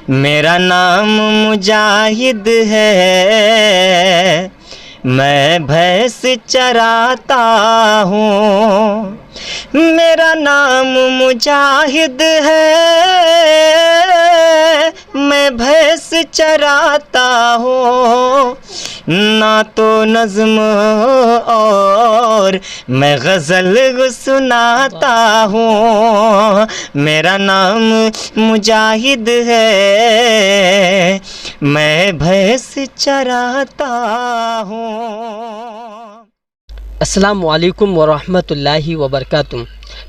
मेरा नाम मुजाहिद है, मैं भैंस चराता हूँ। मेरा नाम मुजाहिद है, मैं भैंस चराता हूँ। ना तो नज़्म और मैं गज़ल सुनाता हूँ। मेरा नाम मुजाहिद है, मैं भैंस चराता हूँ। अस्सलामु अलैकुम वरहमतुल्लाहि वबरकातुहू।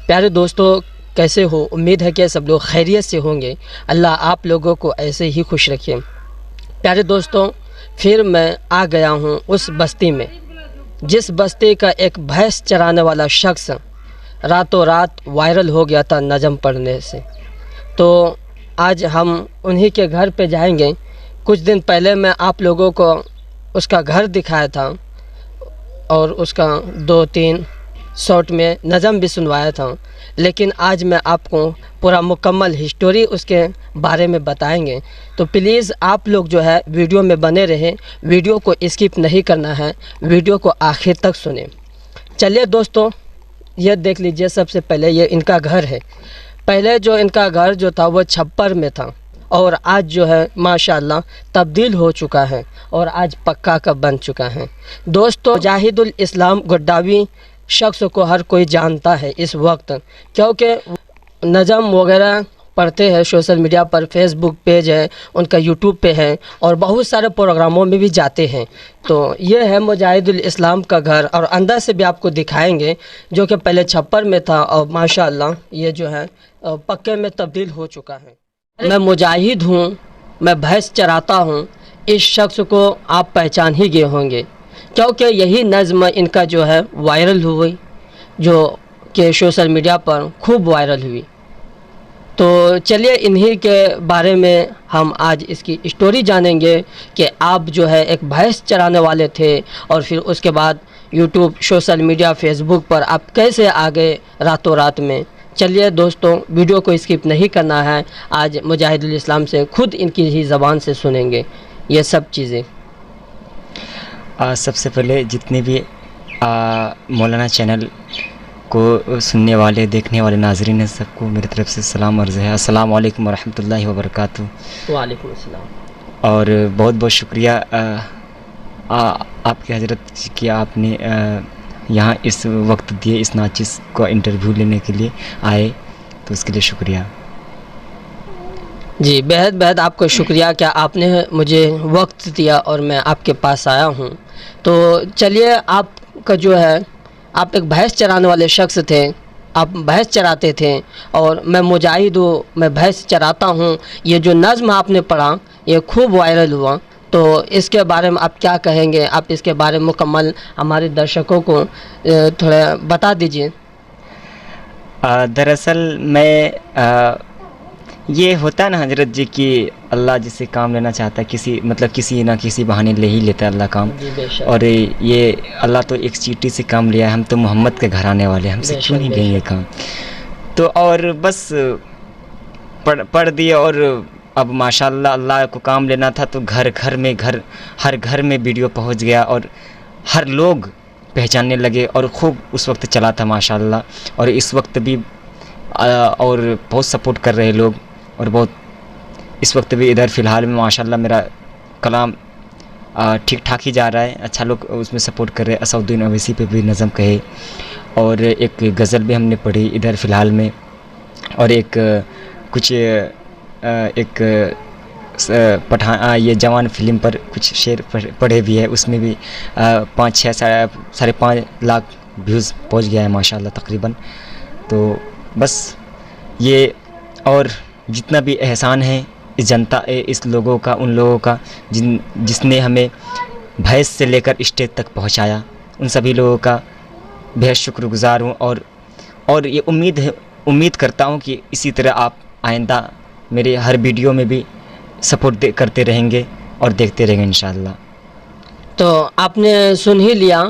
प्यारे दोस्तों, कैसे हो? उम्मीद है कि सब लोग खैरियत से होंगे। अल्लाह आप लोगों को ऐसे ही खुश रखे। प्यारे दोस्तों, फिर मैं आ गया हूँ उस बस्ती में जिस बस्ती का एक भैंस चराने वाला शख्स रातों रात वायरल हो गया था नज़म पढ़ने से। तो आज हम उन्हीं के घर पे जाएंगे। कुछ दिन पहले मैं आप लोगों को उसका घर दिखाया था और उसका 2-3 शॉर्ट में नज़म भी सुनवाया था, लेकिन आज मैं आपको पूरा मुकम्मल हिस्टोरी उसके बारे में बताएंगे। तो प्लीज़ आप लोग जो है वीडियो में बने रहें, वीडियो को स्किप नहीं करना है, वीडियो को आखिर तक सुनें। चलिए दोस्तों, ये देख लीजिए। सबसे पहले ये इनका घर है। पहले जो इनका घर जो था वो छप्पर में था और आज जो है माशाल्लाह तब्दील हो चुका है और आज पक्का का बन चुका है। दोस्तों, मुजाहिदुल इस्लाम गोड्डावी शख्स को हर कोई जानता है इस वक्त, क्योंकि नज़म वगैरह पढ़ते हैं सोशल मीडिया पर, फेसबुक पेज है उनका, यूट्यूब पे है और बहुत सारे प्रोग्रामों में भी जाते हैं। तो ये है मुजाहिदुल इस्लाम का घर और अंदर से भी आपको दिखाएंगे, जो कि पहले छप्पर में था और माशाल्लाह ये जो है पक्के में तब्दील हो चुका है। मैं मुजाहिद हूँ, मैं भैंस चराता हूँ। इस शख्स को आप पहचान ही गए होंगे, क्योंकि यही नज़्म इनका जो है वायरल हुई, जो कि सोशल मीडिया पर खूब वायरल हुई। तो चलिए इन्हीं के बारे में हम आज इसकी स्टोरी जानेंगे कि आप जो है एक भैंस चराने वाले थे और फिर उसके बाद यूट्यूब, सोशल मीडिया, फेसबुक पर आप कैसे आ गए रातों रात में। चलिए दोस्तों, वीडियो को स्किप नहीं करना है। आज मुजाहिदुल इस्लाम से खुद इनकी ही ज़बान से सुनेंगे ये सब चीज़ें। सबसे पहले जितने भी मौलाना चैनल को सुनने वाले, देखने वाले नाज़रीन हैं, सबको मेरी तरफ से सलाम अर्ज़ है। अस्सलाम वालेकुम वरहमतुल्लाहि वबरकातुहू। वालेकुम अस्सलाम। और बहुत बहुत शुक्रिया आपकी हज़रत कि आपने यहाँ इस वक्त दिए, इस नाचिस को इंटरव्यू लेने के लिए आए, तो उसके लिए शुक्रिया जी। बेहद बेहद आपका शुक्रिया क्या आपने मुझे वक्त दिया और मैं आपके पास आया हूँ। तो चलिए, आपका जो है, आप एक भैंस चराने वाले शख्स थे, आप भैंस चराते थे और मैं मुजाहिद हूँ, मैं भैंस चराता हूँ। ये जो नज़्म आपने पढ़ा ये खूब वायरल हुआ, तो इसके बारे में आप क्या कहेंगे? आप इसके बारे में मुकम्मल हमारे दर्शकों को थोड़ा बता दीजिए। दरअसल मैं ये होता है ना हजरत जी कि अल्लाह जिससे काम लेना चाहता है, किसी ना किसी बहाने ले ही लेता है अल्लाह काम। और ये अल्लाह तो एक चींटी से काम लिया है, हम तो मोहम्मद के घर आने वाले, हमसे क्यों नहीं लेंगे काम। तो और बस पढ़ दिए और अब माशाल्लाह अल्लाह को काम लेना था, तो हर घर में वीडियो पहुंच गया और हर लोग पहचानने लगे और खूब उस वक्त चला था माशाल्लाह। और इस वक्त भी और बहुत सपोर्ट कर रहे लोग, और बहुत इस वक्त भी इधर फ़िलहाल में माशाल्लाह मेरा कलाम ठीक ठाक ही जा रहा है, अच्छा लोग उसमें सपोर्ट कर रहे हैं। असउद्दीन ओवैसी पे भी नज़म कहे और एक गज़ल भी हमने पढ़ी इधर फ़िलहाल में, और पठान ये जवान फिल्म पर कुछ शेर पढ़े भी है, उसमें भी 5-6 साढ़े 5 लाख व्यूज़ पहुंच गया है माशाल्लाह तकरीबन। तो बस ये और जितना भी एहसान है इस जनता, इस लोगों का, उन लोगों का जिसने हमें भैंस से लेकर स्टेज तक पहुंचाया, उन सभी लोगों का बेहद शुक्रगुज़ार हूँ। और ये उम्मीद करता हूँ कि इसी तरह आप आइंदा मेरे हर वीडियो में भी सपोर्ट करते रहेंगे और देखते रहेंगे इंशाअल्लाह। तो आपने सुन ही लिया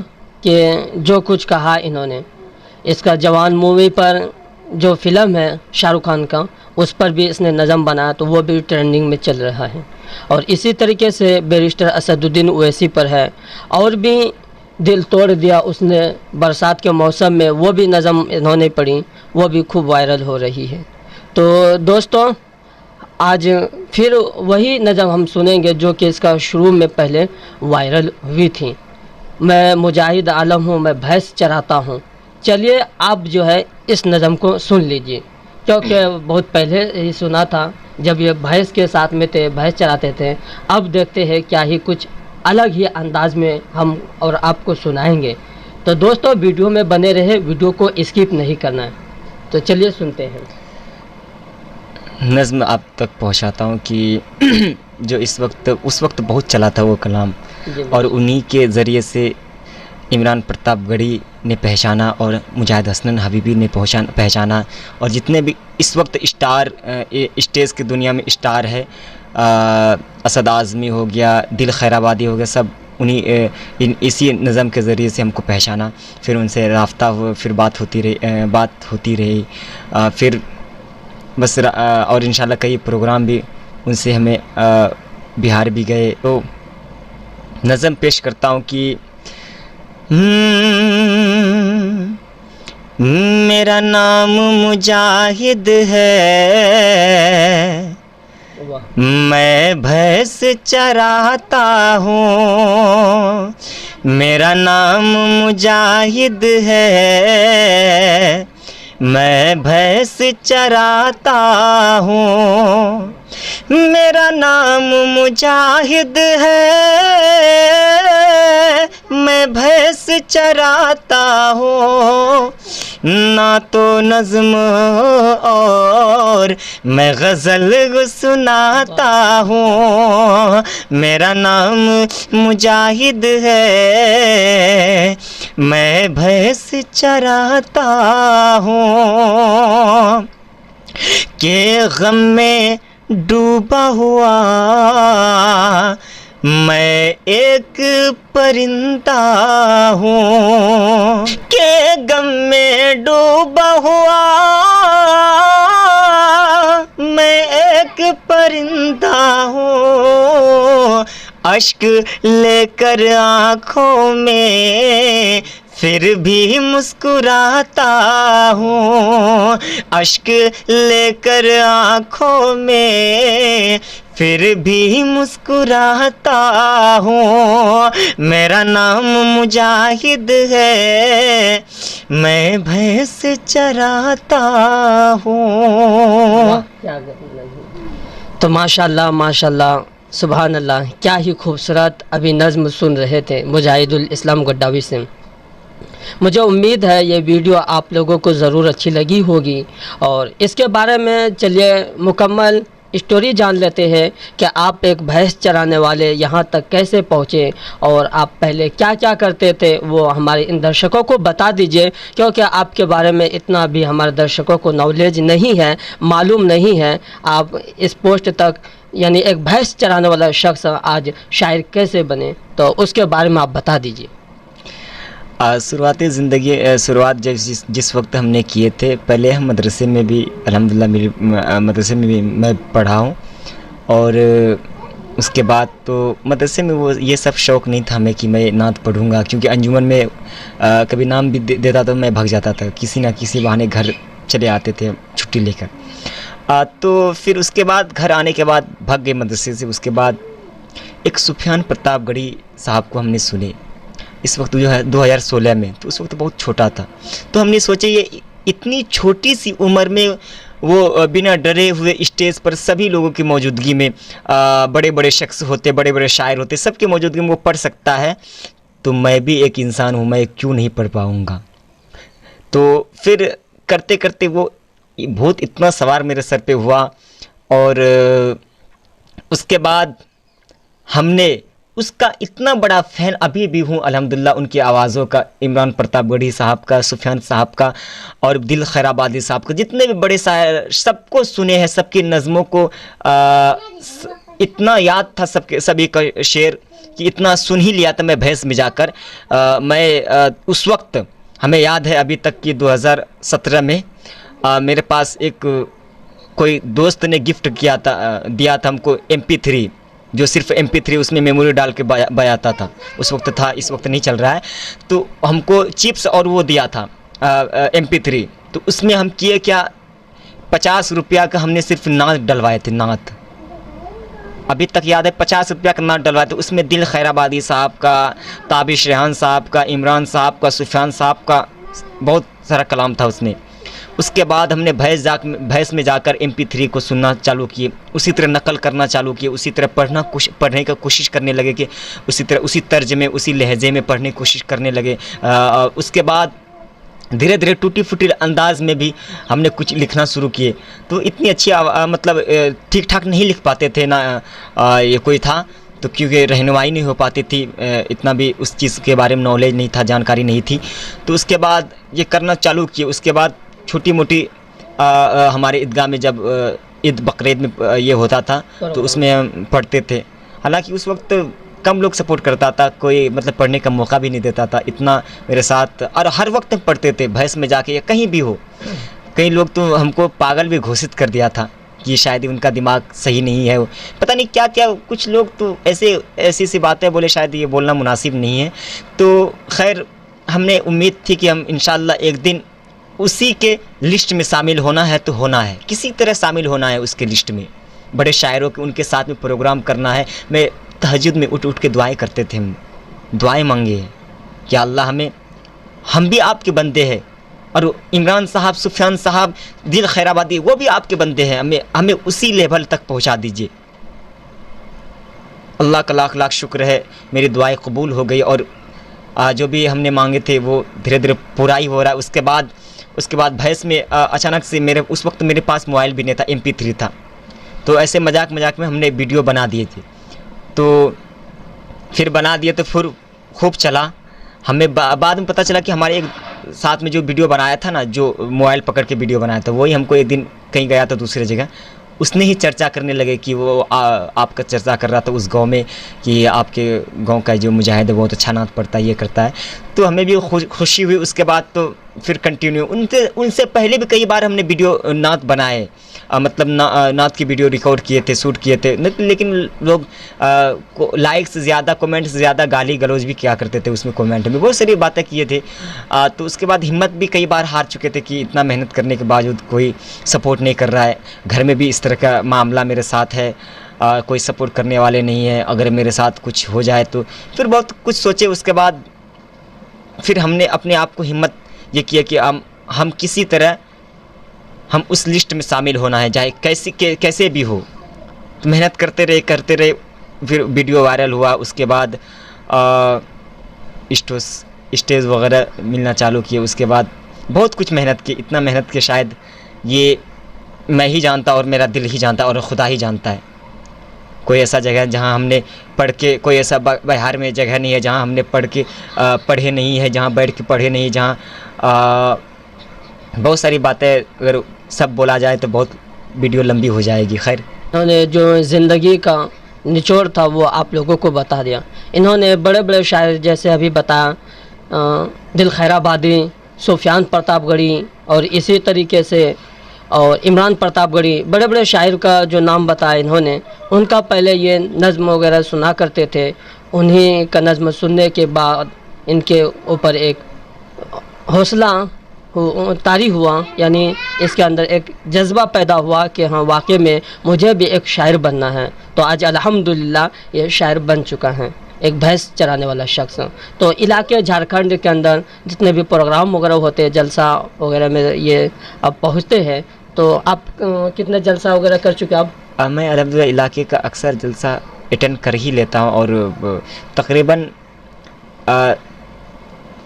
कि जो कुछ कहा इन्होंने, इसका जवान मूवी पर जो फ़िल्म है शाहरुख खान का, उस पर भी इसने नज़म बनाया, तो वो भी ट्रेंडिंग में चल रहा है। और इसी तरीके से बैरिस्टर असदुद्दीन ओवैसी पर है, और भी दिल तोड़ दिया उसने बरसात के मौसम में, वो भी नज़म इन्होंने पढ़ी, वो भी खूब वायरल हो रही है। तो दोस्तों आज फिर वही नज़म हम सुनेंगे जो कि इसका शुरू में पहले वायरल हुई थी। मैं मुजाहिद आलम हूँ, मैं भैंस चराता हूँ। चलिए आप जो है इस नज़म को सुन लीजिए, क्योंकि बहुत पहले ही सुना था जब ये भैंस के साथ में थे, भैंस चराते थे। अब देखते हैं क्या ही कुछ अलग ही अंदाज में हम और आपको सुनाएंगे। तो दोस्तों वीडियो में बने रहे, वीडियो को स्किप नहीं करना है। तो चलिए सुनते हैं। नज़्म आप तक पहुंचाता हूं कि जो उस वक्त बहुत चला था वो कलाम, और उन्हीं के ज़रिए से इमरान प्रतापगढ़ी ने पहचाना और मुजाहिद हसनैन हबीबी ने पहचाना, और जितने भी इस वक्त स्टार स्टेज की दुनिया में स्टार है, असद आज़मी हो गया, दिल खैराबादी हो गया, सब उन्हीं इसी नज़म के ज़रिए से हमको पहचाना। फिर उनसे राब्ता हुआ, फिर बात होती रही, फिर बस और इंशाल्लाह कई प्रोग्राम भी उनसे हमें बिहार भी गए। तो नज़म पेश करता हूँ कि मेरा नाम मुजाहिद है, मैं भैंस चराता हूँ। मेरा नाम मुजाहिद है, मैं भैंस चराता हूँ। मेरा नाम मुजाहिद है, मैं भैंस चराता हूँ। ना तो नज़्म और मैं गज़ल सुनाता हूँ। मेरा नाम मुजाहिद है, मैं भैंस चराता हूँ। के गम में डूबा हुआ मैं एक परिंदा हूँ। के गम में डूबा हुआ मैं एक परिंदा हूँ। अश्क लेकर आँखों में फिर भी मुस्कुराता हूँ। अश्क लेकर आँखों में फिर भी मुस्कुराता हूँ। मेरा नाम मुजाहिद है, मैं भैंस चराता हूँ। तो माशाल्लाह माशाल्लाह, सुभान अल्लाह, क्या ही खूबसूरत अभी नज़्म सुन रहे थे मुजाहिदुल इस्लाम गोड्डावी से। मुझे उम्मीद है ये वीडियो आप लोगों को ज़रूर अच्छी लगी होगी, और इसके बारे में चलिए मुकम्मल स्टोरी जान लेते हैं कि आप एक भैंस चराने वाले यहाँ तक कैसे पहुँचे, और आप पहले क्या क्या करते थे वो हमारे इन दर्शकों को बता दीजिए, क्योंकि आपके बारे में इतना भी हमारे दर्शकों को नॉलेज नहीं है, मालूम नहीं है। आप इस पोस्ट तक यानी एक भैंस चराने वाला शख्स आज शायर कैसे बने, तो उसके बारे में आप बता दीजिए। शुरुआती ज़िंदगी शुरुआत जिस वक्त हमने किए थे, पहले हम मदरसे में भी अल्हम्दुलिल्लाह मेरी मदरसे में भी मैं पढ़ा हूँ, और उसके बाद तो मदरसे में वो ये सब शौक़ नहीं था हमें कि मैं नात पढ़ूँगा, क्योंकि अंजुमन में कभी नाम भी देता तो मैं भाग जाता था, किसी ना किसी बहाने घर चले आते थे छुट्टी लेकर। तो फिर उसके बाद घर आने के बाद भाग गए मदरसे से। उसके बाद एक सुफियान प्रतापगढ़ी साहब को हमने सुने, इस वक्त जो है 2016 में, तो उस वक्त बहुत छोटा था। तो हमने सोचा ये इतनी छोटी सी उम्र में वो बिना डरे हुए स्टेज पर सभी लोगों की मौजूदगी में, बड़े बड़े शख्स होते, बड़े बड़े शायर होते, सबके मौजूदगी में वो पढ़ सकता है, तो मैं भी एक इंसान हूँ, मैं क्यों नहीं पढ़ पाऊँगा। तो फिर करते करते वो भूत इतना सवार मेरे सर पे हुआ, और उसके बाद हमने उसका इतना बड़ा फ़ैन अभी भी हूँ अल्हम्दुलिल्लाह, उनकी आवाज़ों का, इमरान प्रतापगढ़ी साहब का, सुफियान साहब का, और दिल खैराबादी साहब का, जितने भी बड़े शायर सबको सुने हैं, सबकी नज़मों को इतना याद था सभी का शेर कि इतना सुन ही लिया था मैं भैंस में जाकर। मैं उस वक्त हमें याद है अभी तक कि 2017 में मेरे पास एक कोई दोस्त ने गिफ्ट किया था, दिया था हमको MP3, जो सिर्फ MP3 उसमें मेमोरी डाल के बजाता था, उस वक्त था, इस वक्त नहीं चल रहा है। तो हमको चिप्स और वो दिया था MP3, तो उसमें हम किए क्या, 50 रुपया का हमने सिर्फ नात डलवाए थे, नात अभी तक याद है, 50 रुपया का नात डलवाए थे। उसमें दिल खैराबादी साहब का, ताबिश रेहान साहब का, इमरान साहब का, सुफियान साहब का बहुत सारा कलाम था उसमें। उसके बाद हमने भैंस में जाकर MP3 को सुनना चालू किए, उसी तरह नकल करना चालू किए, उसी तरह पढ़ने का कोशिश करने लगे कि उसी तरह उसी तर्ज में, उसी लहजे में पढ़ने की कोशिश करने लगे। उसके बाद धीरे धीरे टूटी फूटी अंदाज में भी हमने कुछ लिखना शुरू किए। तो इतनी अच्छी मतलब ठीक ठाक नहीं लिख पाते थे ना, ये कोई था तो, क्योंकि रहनुमाई नहीं हो पाती थी, इतना भी उस चीज़ के बारे में नॉलेज नहीं था, जानकारी नहीं थी। तो उसके बाद ये करना चालू किए। उसके बाद छोटी मोटी हमारे ईदगाह में जब ईद बकरीद में ये होता था तो उसमें हम पढ़ते थे। हालांकि उस वक्त कम लोग सपोर्ट करता था, कोई मतलब पढ़ने का मौका भी नहीं देता था इतना मेरे साथ, और हर वक्त हम पढ़ते थे भैंस में जाके या कहीं भी हो। कई लोग तो हमको पागल भी घोषित कर दिया था कि शायद ही उनका दिमाग सही नहीं है, पता नहीं क्या क्या, कुछ लोग तो ऐसी सी बातें बोले, शायद ये बोलना मुनासिब नहीं है। तो खैर हमने उम्मीद थी कि हम इंशाअल्लाह एक दिन उसी के लिस्ट में शामिल होना है तो होना है, किसी तरह शामिल होना है उसके लिस्ट में, बड़े शायरों के उनके साथ में प्रोग्राम करना है। मैं तहज्जुद में उठ के दुआएं करते थे, हम दुआएं मांगे हैं कि अल्लाह हम भी आपके बंदे हैं, और इमरान साहब, सुफियान साहब, दिल खैराबादी वो भी आपके बंदे हैं, हमें उसी लेवल तक पहुंचा दीजिए। अल्लाह का लाख लाख शुक्र है, मेरी दुआएं कबूल हो गई और जो भी हमने मांगे थे वो धीरे धीरे पूरा ही हो रहा है। उसके बाद भैंस में अचानक से उस वक्त मेरे पास मोबाइल भी नहीं था, MP3 था। तो ऐसे मजाक में हमने वीडियो बना दिए थे। तो फिर बना दिए तो फिर खूब चला। हमें बाद में पता चला कि हमारे एक साथ में जो वीडियो बनाया था ना, जो मोबाइल पकड़ के वीडियो बनाया था, वही हमको एक दिन कहीं गया था दूसरी जगह, उसने ही चर्चा करने लगे कि वो आपका चर्चा कर रहा था उस गांव में कि आपके गांव का जो मुजाहिद है बहुत अच्छा नात पढ़ता है, ये करता है। तो हमें भी खुशी हुई। उसके बाद तो फिर कंटिन्यू उनसे पहले भी कई बार हमने वीडियो नात बनाए, मतलब नात की वीडियो रिकॉर्ड किए थे, शूट किए थे, लेकिन लोग लाइक्स ज़्यादा, कमेंट्स ज़्यादा, गाली गलौज भी किया करते थे उसमें, कमेंट में बहुत सारी बातें किए थे। तो उसके बाद हिम्मत भी कई बार हार चुके थे कि इतना मेहनत करने के बावजूद कोई सपोर्ट नहीं कर रहा है। घर में भी इस तरह का मामला मेरे साथ है, कोई सपोर्ट करने वाले नहीं है, अगर मेरे साथ कुछ हो जाए तो। फिर बहुत कुछ सोचे। उसके बाद फिर हमने अपने आप को हिम्मत ये किया कि हम किसी तरह हम उस लिस्ट में शामिल होना है, चाहे कैसे भी हो। तो मेहनत करते रहे। फिर वीडियो वायरल हुआ। उसके बाद स्टेज वगैरह मिलना चालू किए। उसके बाद बहुत कुछ मेहनत की, इतना मेहनत के शायद ये मैं ही जानता और मेरा दिल ही जानता और खुदा ही जानता है। कोई ऐसा जगह जहाँ हमने पढ़ के, कोई ऐसा बिहार में जगह नहीं है जहाँ हमने पढ़े नहीं है, जहाँ बैठ के पढ़े नहीं, जहाँ बहुत सारी बातें अगर सब बोला जाए तो बहुत वीडियो लंबी हो जाएगी। खैर, इन्होंने जो ज़िंदगी का निचोड़ था वो आप लोगों को बता दिया। इन्होंने बड़े बड़े शायर जैसे अभी बताया, दिल खैराबादी, सुफियान प्रतापगढ़ी और इसी तरीके से और इमरान प्रतापगढ़ी, बड़े बड़े शायर का जो नाम बताया इन्होंने। उनका पहले ये नज़्म वगैरह सुना करते थे, उन्हीं का नज़्म सुनने के बाद इनके ऊपर एक हौसला तारी हुआ, यानी इसके अंदर एक जज्बा पैदा हुआ कि हाँ वाकई में मुझे भी एक शायर बनना है। तो आज अल्हम्दुलिल्लाह ये शायर बन चुका है, एक भैंस चराने वाला शख्स। तो इलाके झारखंड के अंदर जितने भी प्रोग्राम वगैरह होते हैं, जलसा वगैरह में ये अब पहुँचते हैं। तो आप कितने जलसा वगैरह कर चुके आप? मैं अल्हम्दुलिल्लाह इलाके का अक्सर जलसा अटेंड कर ही लेता हूँ और तकरीबन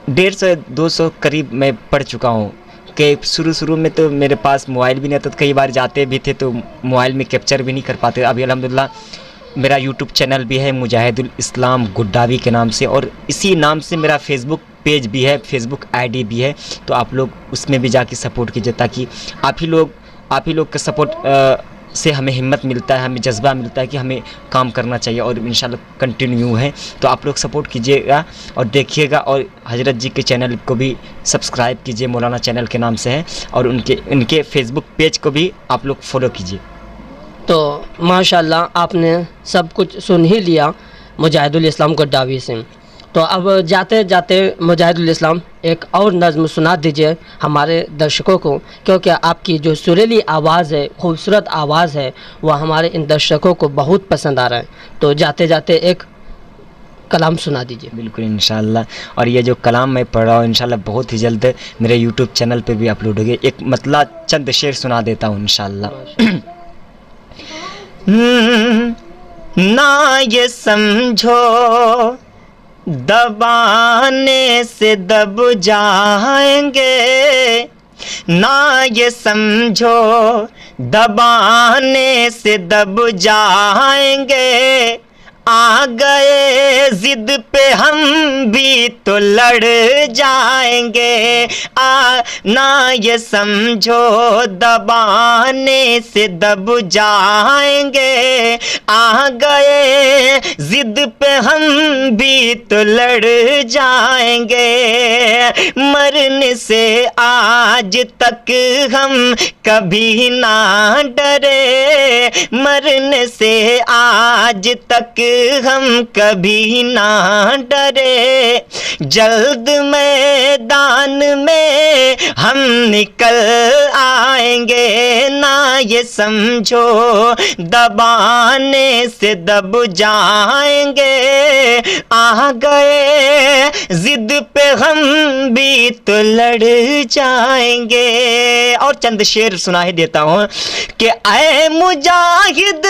150-200 करीब मैं पढ़ चुका हूँ। कि शुरू में तो मेरे पास मोबाइल भी नहीं था, तो कई बार जाते भी थे तो मोबाइल में कैप्चर भी नहीं कर पाते। अभी अल्हम्दुलिल्लाह मेरा यूट्यूब चैनल भी है मुजाहिदुल इस्लाम गुड्डावी के नाम से, और इसी नाम से मेरा फेसबुक पेज भी है, फेसबुक ID भी है। तो आप लोग उसमें भी जाके सपोर्ट कीजिए ताकि आप ही लोग का सपोर्ट से हमें हिम्मत मिलता है, हमें जज्बा मिलता है कि हमें काम करना चाहिए और इंशाल्लाह कंटिन्यू है। तो आप लोग सपोर्ट कीजिएगा और देखिएगा, और हजरत जी के चैनल को भी सब्सक्राइब कीजिए, मौलाना चैनल के नाम से है, और उनके फेसबुक पेज को भी आप लोग फॉलो कीजिए। तो माशाल्लाह आपने सब कुछ सुन ही लिया मुजाहिदुल इस्लाम गोड्डावी से। तो अब जाते जाते मुजाहिदुल इस्लाम एक और नज़्म सुना दीजिए हमारे दर्शकों को, क्योंकि आपकी जो सुरीली आवाज़ है, खूबसूरत आवाज़ है, वह हमारे इन दर्शकों को बहुत पसंद आ रहा है। तो जाते जाते एक कलाम सुना दीजिए। बिल्कुल इंशाल्लाह। और ये जो कलाम मैं पढ़ रहा हूँ इंशाल्लाह बहुत ही जल्द मेरे यूट्यूब चैनल पे भी अपलोड होगी। एक मतलब चंद शेर सुना देता हूँ इंशाल्लाह। ना ये समझो दबाने से दब जाएंगे, ना ये समझो दबाने से दब जाएंगे, आ गए जिद पे हम भी तो लड़ जाएंगे। ना ये समझो दबाने से दब जाएंगे, आ गए जिद पे हम भी तो लड़ जाएंगे। मरने से आज तक हम कभी ना डरे, मरने से आज तक हम कभी ना डरे, जल्द मैदान में हम निकल आएंगे। ना ये समझो दबाने से दब जाएंगे, आ गए जिद पे हम भी तो लड़ जाएंगे। और चंद शेर सुना ही देता हूँ कि ऐ मुजाहिद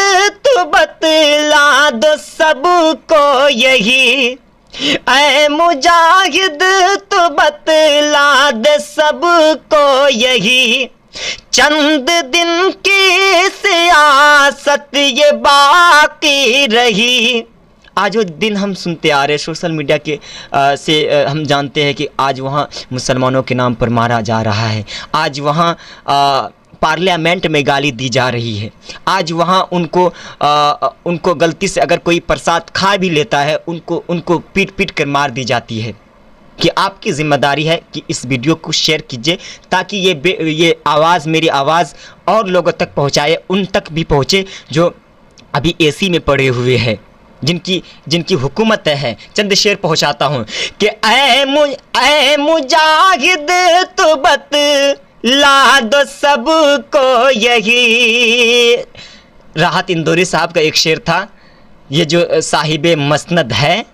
तू बतला दो सबको यही, ऐ मुजाहिद तू बतला दे सबको यही, चंद दिन की सियासत ये बाकी रही। आज वो दिन हम सुनते आ रहे हैं सोशल मीडिया के से हम जानते हैं कि आज वहाँ मुसलमानों के नाम पर मारा जा रहा है, आज वहाँ पार्लियामेंट में गाली दी जा रही है, आज वहाँ उनको गलती से अगर कोई प्रसाद खा भी लेता है उनको पीट पीट कर मार दी जाती है। कि आपकी ज़िम्मेदारी है कि इस वीडियो को शेयर कीजिए ताकि ये आवाज़, मेरी आवाज़ और लोगों तक पहुँचाए, उन तक भी पहुँचे जो अभी एसी में पड़े हुए हैं, जिनकी हुकूमत है। चंद शेर पहुँचाता हूँ कि ऐ मुजाहिद तो बतला दो सबको यही। राहत इंदौरी साहब का एक शेर था, ये जो साहिबे मसनद है,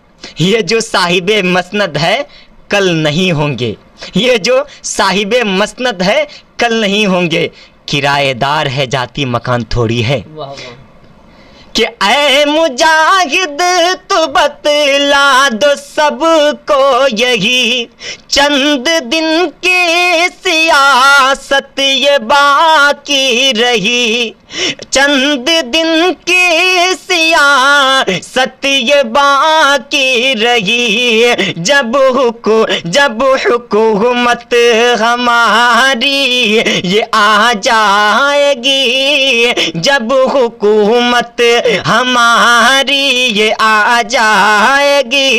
ये जो साहिबे मसनद है कल नहीं होंगे, ये जो साहिबे मसनद है कल नहीं होंगे, किराएदार है जाती मकान थोड़ी है। वाह वाह। कि ऐ मुजाहिद तू बतला दो सबको यही, चंद दिन की सियासत ये बाकी रही, चंद दिन की सियासत ये बाकी रही। जब हुकूमत हमारी ये आ जाएगी, जब हुकूमत हमारी ये आ जाएगी,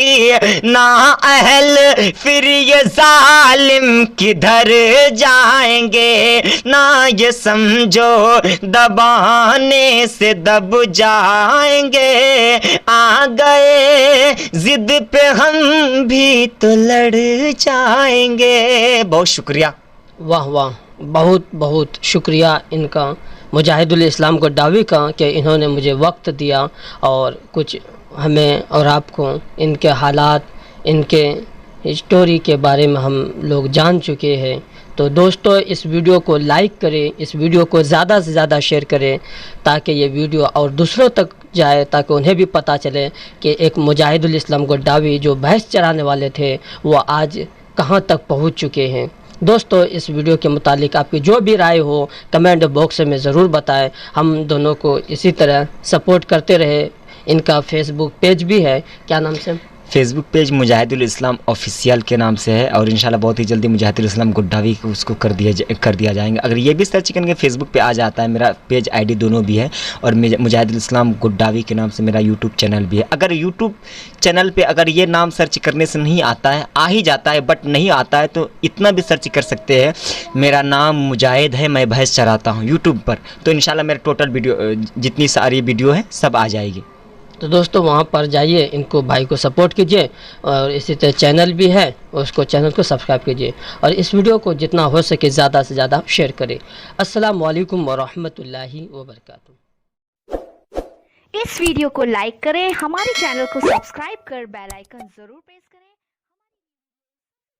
ना अहल फिर ये जालिम किधर जाएंगे। ना ये समझो दबाने से दब जाएंगे, आ गए जिद पे हम भी तो लड़ जाएंगे। बहुत शुक्रिया। वाह वाह, बहुत बहुत शुक्रिया इनका, मुजाहिदुल इस्लाम गोड्डावी का, कि इन्होंने मुझे वक्त दिया और कुछ हमें और आपको इनके हालात, इनके स्टोरी के बारे में हम लोग जान चुके हैं। तो दोस्तों इस वीडियो को लाइक करें, इस वीडियो को ज़्यादा से ज़्यादा शेयर करें ताकि ये वीडियो और दूसरों तक जाए, ताकि उन्हें भी पता चले कि एक मुजाहिदुल इस्लाम गोड्डावी जो भैंस चराने वाले थे वो आज कहाँ तक पहुँच चुके हैं। दोस्तों इस वीडियो के मुतालिक आपकी जो भी राय हो कमेंट बॉक्स में ज़रूर बताएं। हम दोनों को इसी तरह सपोर्ट करते रहे। इनका फेसबुक पेज भी है, क्या नाम से? फेसबुक पेज मुजाहिदुल इस्लाम ऑफिशियल के नाम से है और इंशाल्लाह बहुत ही जल्दी मुजाहिदुल इस्लाम गुड्डावी को उसको कर दिया जाएगा। अगर ये भी सर्च करेंगे फेसबुक पे आ जाता है, मेरा पेज आईडी दोनों भी है और मुजाहिदुल इस्लाम गुड्डावी के नाम से मेरा यूट्यूब चैनल भी है। अगर यूट्यूब चैनल पे अगर ये नाम सर्च करने से नहीं आता है, आ ही जाता है बट नहीं आता है, तो इतना भी सर्च कर सकते हैं, मेरा नाम मुजाहिद है, मैं भैंस चराता हूँ यूट्यूब पर, तो इंशाल्लाह मेरा टोटल वीडियो जितनी सारी वीडियो है सब आ जाएगी। तो दोस्तों वहाँ पर जाइए, इनको भाई को सपोर्ट कीजिए और इसी तरह चैनल भी है, उसको चैनल को सब्सक्राइब कीजिए और इस वीडियो को जितना हो सके ज़्यादा से ज़्यादा शेयर करें। अस्सलामु अलैकुम वरहमतुल्लाहि वबरकातुहू। इस वीडियो को लाइक करें, हमारे चैनल को सब्सक्राइब कर बेल आइकन ज़रूर प्रेस करें।